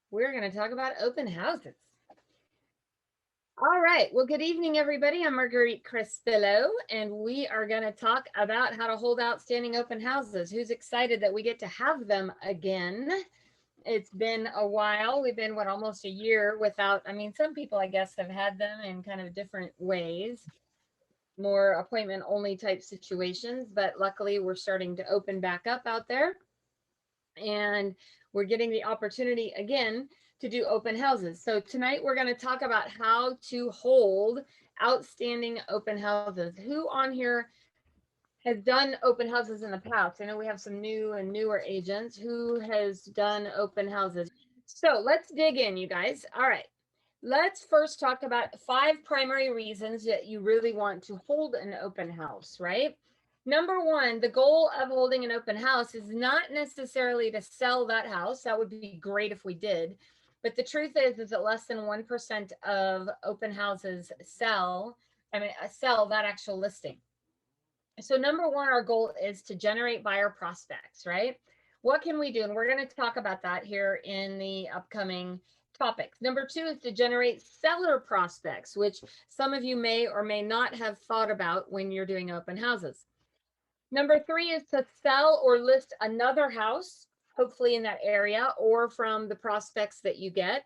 We're going to talk about open houses. All right. Well, good evening, everybody. I'm Marguerite Crespillo, and we are going to talk about how to hold outstanding open houses. Who's excited that we get to have them again? It's been a while. We've been, almost a year without, some people, I guess, have had them in kind of different ways, more appointment only type situations, but luckily we're starting to open back up out there. And we're getting the opportunity again to do open houses. So tonight we're going to talk about how to hold outstanding open houses. Who on here has done open houses in the past? I know we have some new and newer agents. Who has done open houses? So let's dig in, you guys. All right. Let's first talk about 5 primary reasons that you really want to hold an open house, right? Number 1, the goal of holding an open house is not necessarily to sell that house. That would be great if we did. But the truth is that less than 1% of open houses sell that actual listing. So number 1, our goal is to generate buyer prospects, right? What can we do? And we're going to talk about that here in the upcoming topics. Number 2 is to generate seller prospects, which some of you may or may not have thought about when you're doing open houses. Number 3 is to sell or list another house, hopefully in that area or from the prospects that you get.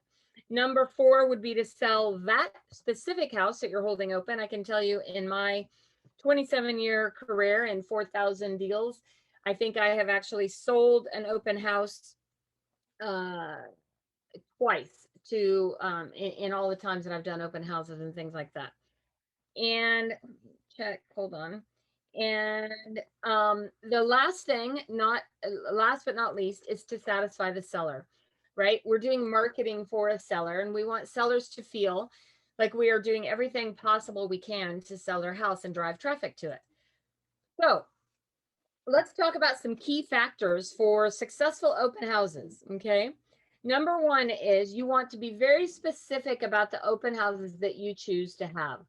Number 4 would be to sell that specific house that you're holding open. I can tell you in my 27-year career and 4,000 deals, I think I have actually sold an open house twice to in all the times that I've done open houses and things like that. And check, hold on. And the last thing, last but not least, is to satisfy the seller, right? We're doing marketing for a seller, and we want sellers to feel like we are doing everything possible we can to sell their house and drive traffic to it. So let's talk about some key factors for successful open houses, okay? Number 1 is you want to be very specific about the open houses that you choose to have.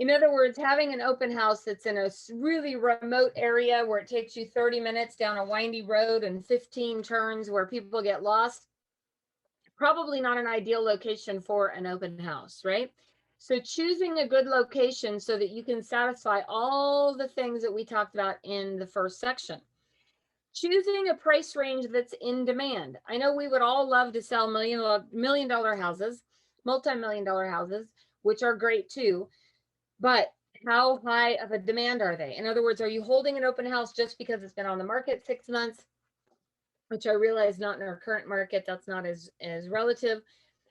In other words, having an open house that's in a really remote area where it takes you 30 minutes down a windy road and 15 turns where people get lost, probably not an ideal location for an open house, right? So choosing a good location so that you can satisfy all the things that we talked about in the first section. Choosing a price range that's in demand. I know we would all love to sell million dollar houses, multi-million dollar houses, which are great too. But how high of a demand are they? In other words, are you holding an open house just because it's been on the market 6 months, which I realize not in our current market, that's not as relative,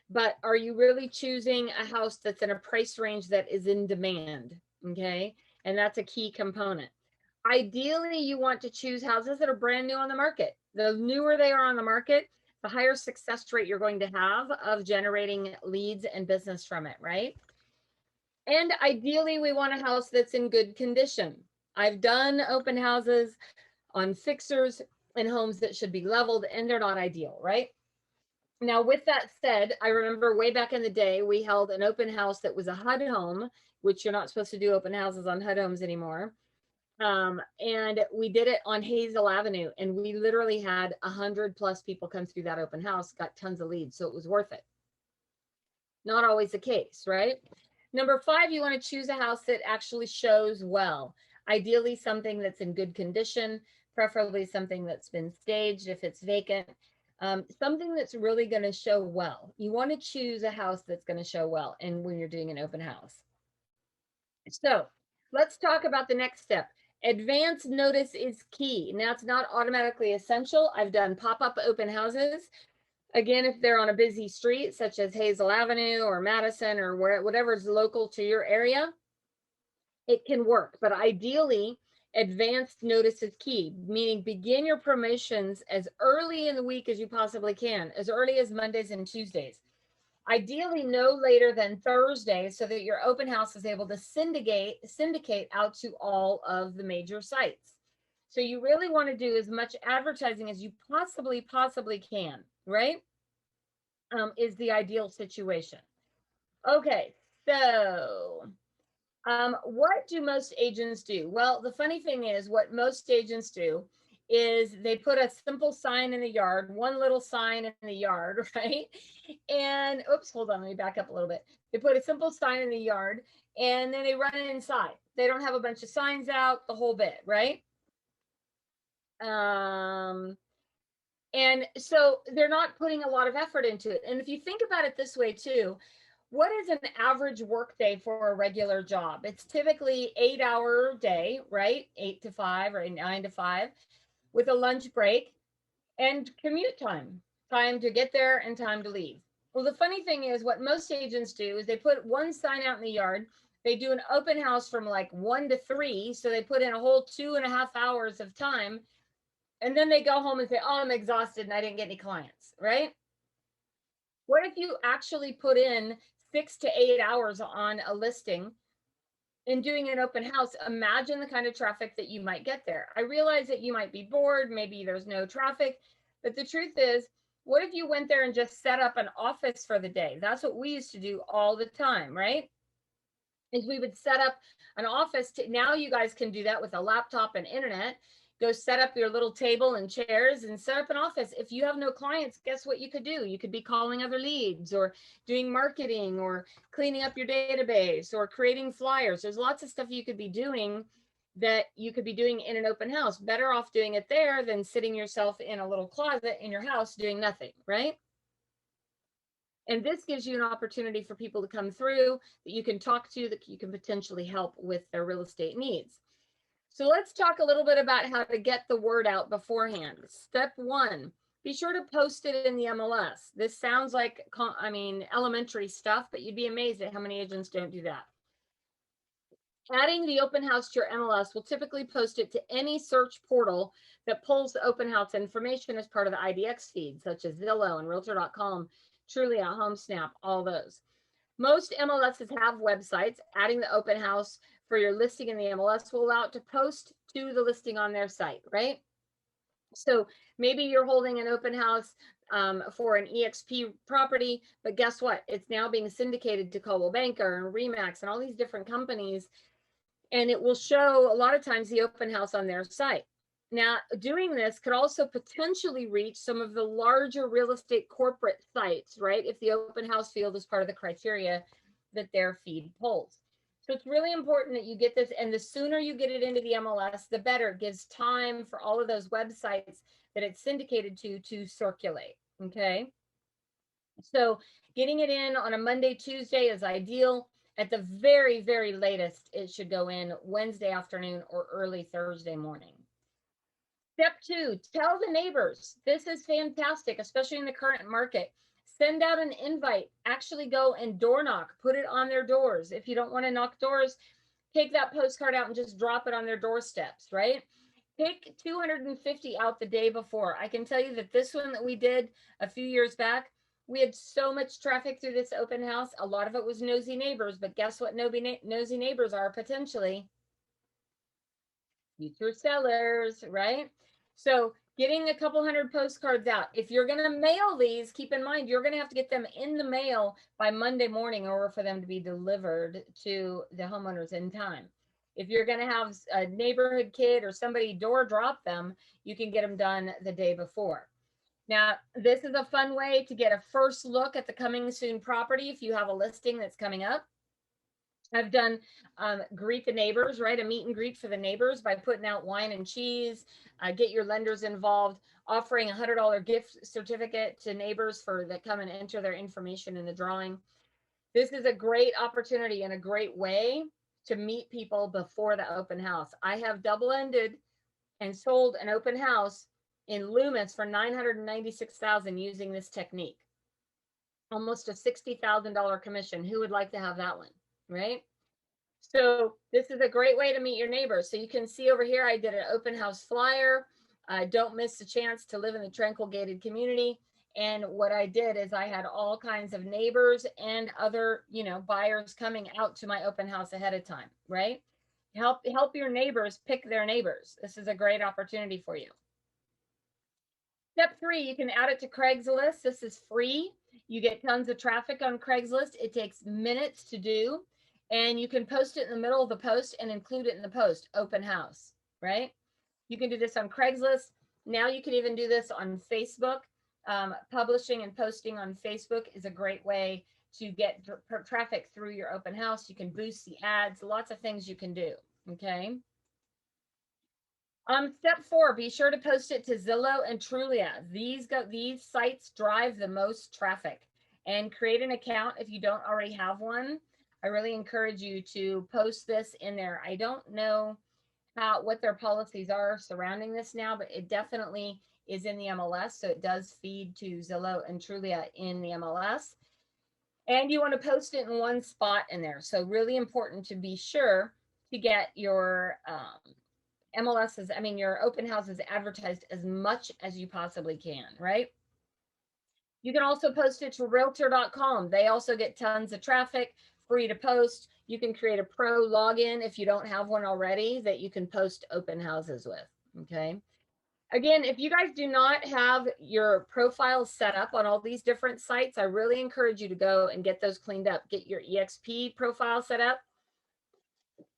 but are you really choosing a house that's in a price range that is in demand? Okay. And that's a key component. Ideally, you want to choose houses that are brand new on the market. The newer they are on the market, the higher success rate you're going to have of generating leads and business from it, right? And ideally, we want a house that's in good condition. I've done open houses on fixers and homes that should be leveled, and they're not ideal, right? Now, with that said, I remember way back in the day, we held an open house that was a HUD home, which you're not supposed to do open houses on HUD homes anymore. And we did it on Hazel Avenue, and we literally had 100+ people come through that open house, got tons of leads, so it was worth it. Not always the case, right? Number 5, you want to choose a house that actually shows well. Ideally, something that's in good condition, preferably something that's been staged if it's vacant, something that's really going to show well. You want to choose a house that's going to show well and when you're doing an open house. So let's talk about the next step. Advance notice is key. Now, it's not automatically essential. I've done pop-up open houses. Again, if they're on a busy street, such as Hazel Avenue or Madison or whatever is local to your area, it can work. But ideally, advanced notice is key, meaning begin your promotions as early in the week as you possibly can, as early as Mondays and Tuesdays. Ideally, no later than Thursday, so that your open house is able to syndicate out to all of the major sites. So you really want to do as much advertising as you possibly can, right? Is the ideal situation. Okay, so what do most agents do? Well, the funny thing is what most agents do is they put a simple sign in the yard, one little sign in the yard, right? And oops, hold on, let me back up a little bit. They put a simple sign in the yard and then they run it inside. They don't have a bunch of signs out, the whole bit, right? And so they're not putting a lot of effort into it. And if you think about it this way too, what is an average work day for a regular job? It's typically 8-hour day, right? 8 to 5 or 9 to 5 with a lunch break and commute time, time to get there and time to leave. Well, the funny thing is what most agents do is they put one sign out in the yard. They do an open house from like 1 to 3. So they put in a whole 2.5 hours of time. And then they go home and say, oh, I'm exhausted and I didn't get any clients, right? What if you actually put in 6 to 8 hours on a listing and doing an open house? Imagine the kind of traffic that you might get there. I realize that you might be bored, maybe there's no traffic, but the truth is, what if you went there and just set up an office for the day? That's what we used to do all the time, right? Is we would set up an office. Now you guys can do that with a laptop and internet. Go set up your little table and chairs and set up an office. If you have no clients, guess what you could do? You could be calling other leads or doing marketing or cleaning up your database or creating flyers. There's lots of stuff you could be doing that you could be doing in an open house. Better off doing it there than sitting yourself in a little closet in your house doing nothing, right? And this gives you an opportunity for people to come through that you can talk to, that you can potentially help with their real estate needs. So let's talk a little bit about how to get the word out beforehand. Step 1, be sure to post it in the MLS. This sounds like, elementary stuff, but you'd be amazed at how many agents don't do that. Adding the open house to your MLS will typically post it to any search portal that pulls the open house information as part of the IDX feed, such as Zillow and Realtor.com, Trulia, HomeSnap, all those. Most MLSs have websites. Adding the open house for your listing in the MLS will allow it to post to the listing on their site, right? So maybe you're holding an open house for an EXP property, but guess what? It's now being syndicated to Coldwell Banker and Remax and all these different companies. And it will show a lot of times the open house on their site. Now, doing this could also potentially reach some of the larger real estate corporate sites, right? If the open house field is part of the criteria that their feed pulls. So it's really important that you get this, and the sooner you get it into the MLS, the better. It gives time for all of those websites that it's syndicated to circulate, okay? So getting it in on a Monday, Tuesday is ideal. At the very, very latest, it should go in Wednesday afternoon or early Thursday morning. Step 2, tell the neighbors. This is fantastic, especially in the current market. Send out an invite. Actually go and door knock. Put it on their doors. If you don't want to knock doors, take that postcard out and just drop it on their doorsteps, right? Pick 250 out the day before. I can tell you that this one that we did a few years back, we had so much traffic through this open house. A lot of it was nosy neighbors, but guess what nosy neighbors are potentially? Future sellers, right? So getting a couple hundred postcards out. If you're going to mail these, keep in mind, you're going to have to get them in the mail by Monday morning in order for them to be delivered to the homeowners in time. If you're going to have a neighborhood kid or somebody door drop them, you can get them done the day before. Now, this is a fun way to get a first look at the coming soon property if you have a listing that's coming up. I've done greet the neighbors, right? A meet and greet for the neighbors by putting out wine and cheese, get your lenders involved, offering a $100 gift certificate to neighbors that come and enter their information in the drawing. This is a great opportunity and a great way to meet people before the open house. I have double-ended and sold an open house in Loomis for $996,000 using this technique. Almost a $60,000 commission. Who would like to have that one, right? So this is a great way to meet your neighbors. So you can see over here, I did an open house flyer. Don't miss the chance to live in the tranquil gated community. And what I did is I had all kinds of neighbors and other, buyers coming out to my open house ahead of time, right? Help your neighbors pick their neighbors. This is a great opportunity for you. Step 3, you can add it to Craigslist. This is free. You get tons of traffic on Craigslist. It takes minutes to do. And you can post it in the middle of the post and include it in the post, open house, right? You can do this on Craigslist. Now you can even do this on Facebook. Publishing and posting on Facebook is a great way to get traffic through your open house. You can boost the ads, lots of things you can do. Okay. Step 4, be sure to post it to Zillow and Trulia. These sites drive the most traffic. And create an account if you don't already have one. I really encourage you to post this in there. I don't know what their policies are surrounding this now, but it definitely is in the MLS. So it does feed to Zillow and Trulia in the MLS. And you want to post it in one spot in there. So really important to be sure to get your MLSs, I mean, your open houses advertised as much as you possibly can, right? You can also post it to Realtor.com. They also get tons of traffic, free to post. You can create a pro login if you don't have one already that you can post open houses with, okay? Again, if you guys do not have your profiles set up on all these different sites, I really encourage you to go and get those cleaned up. Get your EXP profile set up,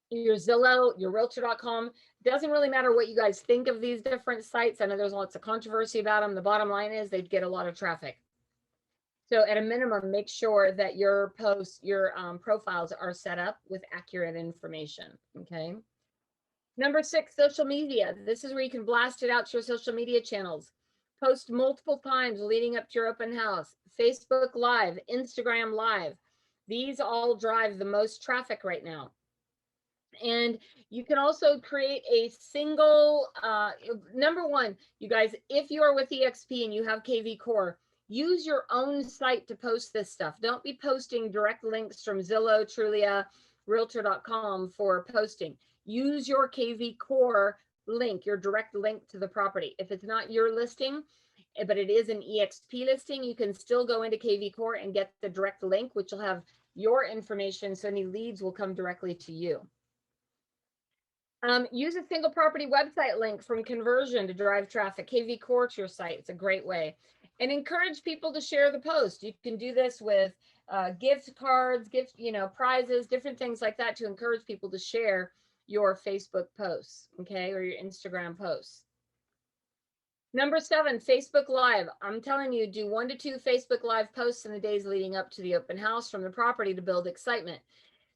your Zillow, your Realtor.com. Doesn't really matter what you guys think of these different sites. I know there's lots of controversy about them. The bottom line is they get a lot of traffic. So at a minimum, make sure that your posts, your profiles are set up with accurate information, okay? Number 6, social media. This is where you can blast it out to your social media channels. Post multiple times leading up to your open house. Facebook Live, Instagram Live. These all drive the most traffic right now. And you can also create a single, number 1, you guys, if you are with EXP and you have KV Core, use your own site to post this stuff. Don't be posting direct links from Zillow, Trulia, Realtor.com for posting. Use your KV Core link, your direct link to the property. If it's not your listing, but it is an EXP listing, you can still go into KV Core and get the direct link, which will have your information, so any leads will come directly to you. Use a single property website link from conversion to drive traffic. KV Core to your site. It's a great way. And encourage people to share the post. You can do this with gift cards, prizes, different things like that to encourage people to share your Facebook posts, okay, or your Instagram posts. Number 7, Facebook Live. I'm telling you, do 1 to 2 Facebook Live posts in the days leading up to the open house from the property to build excitement.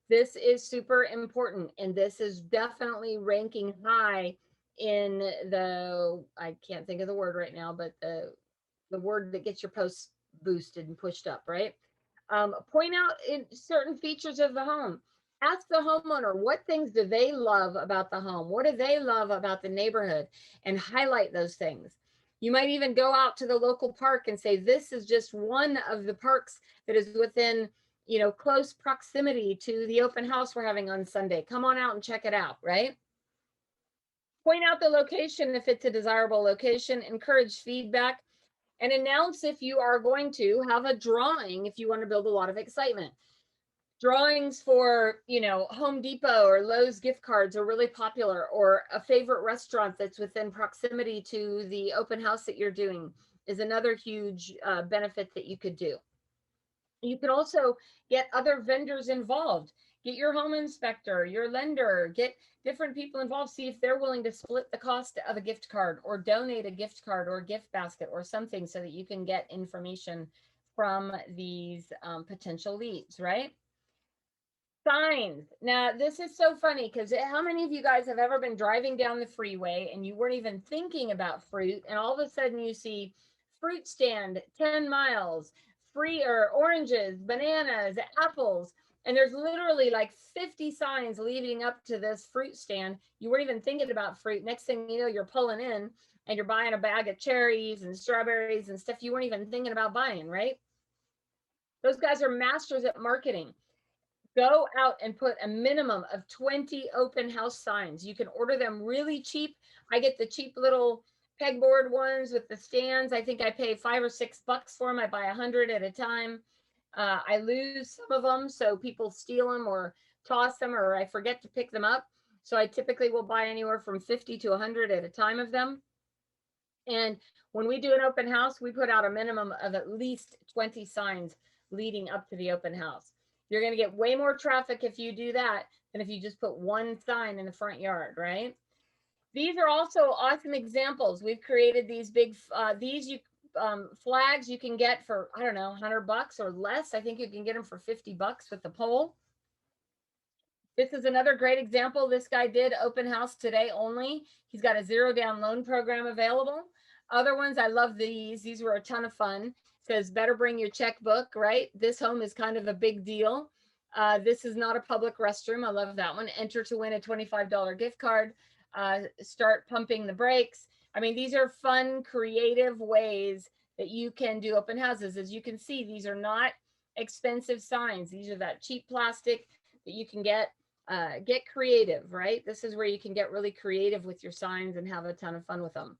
This is super important, and this is definitely ranking high in the, I can't think of the word right now, but the word that gets your posts boosted and pushed up, right? Point out in certain features of the home. Ask the homeowner, what things do they love about the home? What do they love about the neighborhood? And highlight those things. You might even go out to the local park and say, this is just one of the parks that is within, close proximity to the open house we're having on Sunday. Come on out and check it out, right? Point out the location if it's a desirable location, encourage feedback, and announce if you are going to have a drawing if you want to build a lot of excitement. Drawings for, Home Depot or Lowe's gift cards are really popular, or a favorite restaurant that's within proximity to the open house that you're doing is another huge benefit that you could do. You could also get other vendors involved. Get your home inspector, your lender, get different people involved. See if they're willing to split the cost of a gift card or donate a gift card or a gift basket or something so that you can get information from these potential leads, right? Signs. Now, this is so funny because how many of you guys have ever been driving down the freeway and you weren't even thinking about fruit, and all of a sudden you see fruit stand 10 miles, free, or oranges, bananas, apples, and there's literally like 50 signs leading up to this fruit stand. You weren't even thinking about fruit. Next thing you know, you're pulling in and you're buying a bag of cherries and strawberries and stuff you weren't even thinking about buying, right? Those guys are masters at marketing. Go out and put a minimum of 20 open house signs. You can order them really cheap. I get the cheap little pegboard ones with the stands. I think I pay $5 or $6 for them. I buy 100 at a time. I lose some of them, so people steal them or toss them, or I forget to pick them up. So I typically will buy anywhere from 50 to 100 at a time of them. And when we do an open house, we put out a minimum of at least 20 signs leading up to the open house. You're going to get way more traffic if you do that than if you just put one sign in the front yard, right? These are also awesome examples. We've created these big, flags you can get for, I don't know, 100 bucks or less. I think you can get them for 50 bucks with the pole. This is another great example. This guy did open house today only. He's got a 0 down loan program available. Other ones, I love these. These were a ton of fun. It says better bring your checkbook, right? This home is kind of a big deal. This is not a public restroom. I love that one. Enter to win a $25 gift card. Start pumping the brakes. I mean, these are fun, creative ways that you can do open houses. As you can see, these are not expensive signs. These are that cheap plastic that you can get creative, right? This is where you can get really creative with your signs and have a ton of fun with them.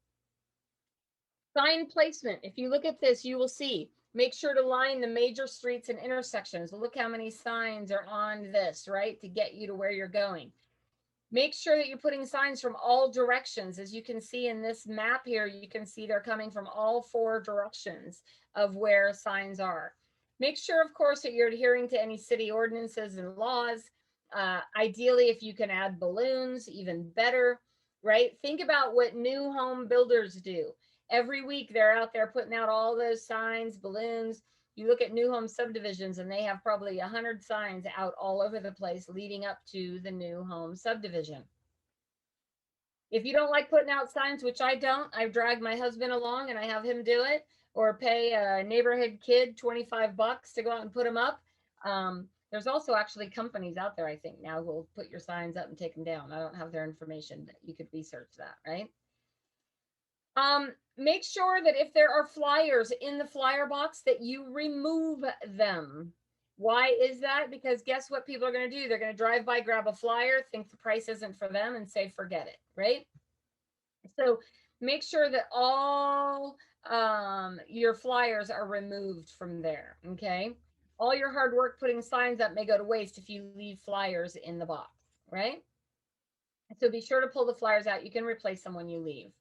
Sign placement. If you look at this, you will see, make sure to line the major streets and intersections. Look how many signs are on this, right? To get you to where you're going. Make sure that you're putting signs from all directions. As you can see in this map here, you can see they're coming from all 4 directions of where signs are. Make sure, of course, that you're adhering to any city ordinances and laws. Ideally, if you can add balloons, even better, right? Think about what new home builders do. Every week, they're out there putting out all those signs, balloons. You look at new home subdivisions and they have probably 100 signs out all over the place leading up to the new home subdivision. If you don't like putting out signs, which I don't, I've dragged my husband along and I have him do it, or pay a neighborhood kid 25 bucks to go out and put them up. There's also actually companies out there, I think, now who will put your signs up and take them down. I don't have their information, but you could research that, right? Make sure that if there are flyers in the flyer box that you remove them. Why is that? Because guess what people are going to do? They're going to drive by, grab a flyer, think the price isn't for them, and say, forget it, right? So make sure that all your flyers are removed from there, okay? All your hard work putting signs up may go to waste if you leave flyers in the box, right? So be sure to pull the flyers out. You can replace them when you leave.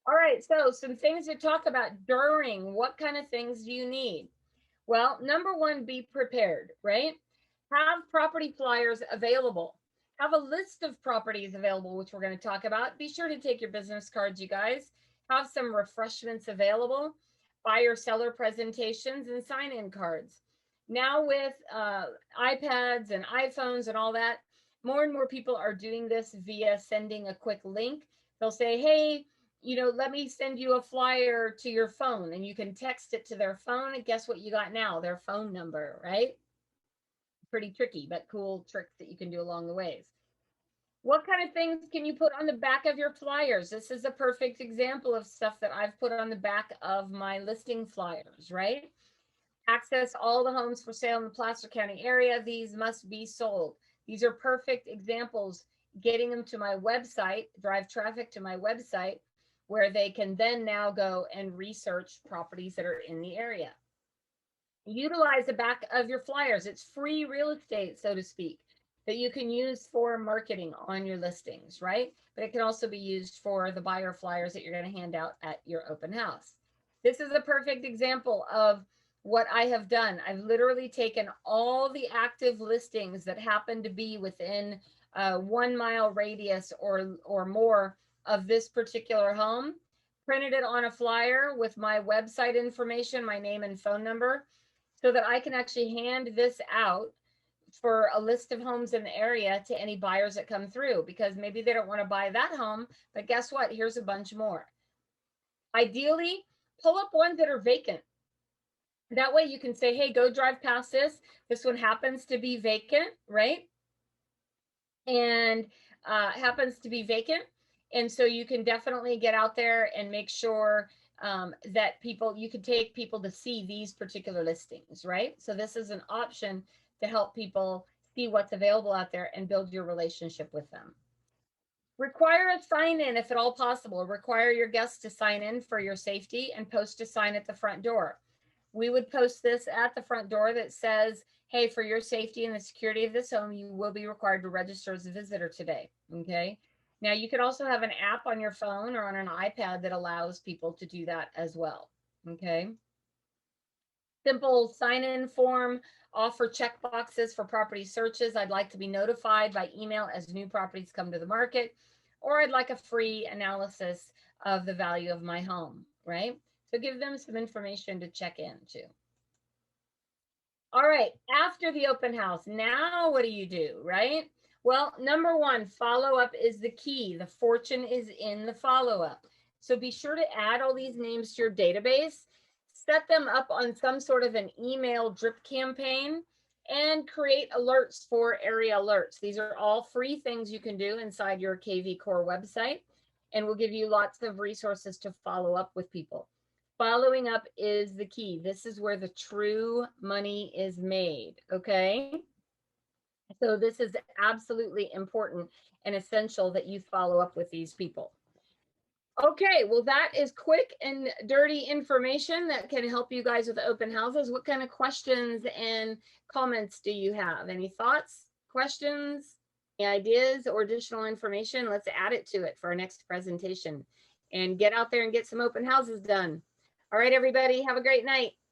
All right, so some things to talk about during. What kind of things do you need? Well, number one, be prepared, right? Have property flyers available. Have a list of properties available, which we're going to talk about. Be sure to take your business cards, you guys. Have some refreshments available, buyer seller presentations, and sign-in cards. Now with iPads and iPhones and all that, more and more people are doing this via sending a quick link. They'll say, hey, let me send you a flyer to your phone, and you can text it to their phone. And guess what you got now? Their phone number, right? Pretty tricky, but cool tricks that you can do along the ways. What kind of things can you put on the back of your flyers? This is a perfect example of stuff that I've put on the back of my listing flyers, right? Access all the homes for sale in the Placer County area. These must be sold. These are perfect examples, getting them to my website, drive traffic to my website, where they can then now go and research properties that are in the area. Utilize the back of your flyers. It's free real estate, so to speak, that you can use for marketing on your listings, right? But it can also be used for the buyer flyers that you're going to hand out at your open house. This is a perfect example of what I have done. I've literally taken all the active listings that happen to be within a 1 mile radius or more of this particular home, printed it on a flyer with my website information, my name and phone number, so that I can actually hand this out for a list of homes in the area to any buyers that come through, because maybe they don't want to buy that home, but guess what? Here's a bunch more. Ideally, pull up ones that are vacant. That way you can say, hey, go drive past this. This one happens to be vacant, right? And happens to be vacant. And so you can definitely get out there and make sure that you can take people to see these particular listings, right? So this is an option to help people see what's available out there and build your relationship with them. Require a sign-in if at all possible. Require your guests to sign in for your safety and post a sign at the front door. We would post this at the front door that says, hey, for your safety and the security of this home, you will be required to register as a visitor today, okay? Now, you could also have an app on your phone or on an iPad that allows people to do that as well, okay? Simple sign-in form, offer checkboxes for property searches. I'd like to be notified by email as new properties come to the market. or I'd like a free analysis of the value of my home, right? So give them some information to check into. All right, after the open house, now what do you do, right? Well, number one, follow up is the key. The fortune is in the follow up. So be sure to add all these names to your database, set them up on some sort of an email drip campaign, and create alerts for area alerts. These are all free things you can do inside your KV Core website, and we'll give you lots of resources to follow up with people. Following up is the key. This is where the true money is made, okay? So this is absolutely important and essential that you follow up with these people. Okay, well, that is quick and dirty information that can help you guys with open houses. What kind of questions and comments do you have? Any thoughts, questions, any ideas, or additional information? Let's add it to it for our next presentation and get out there and get some open houses done. All right, everybody, have a great night.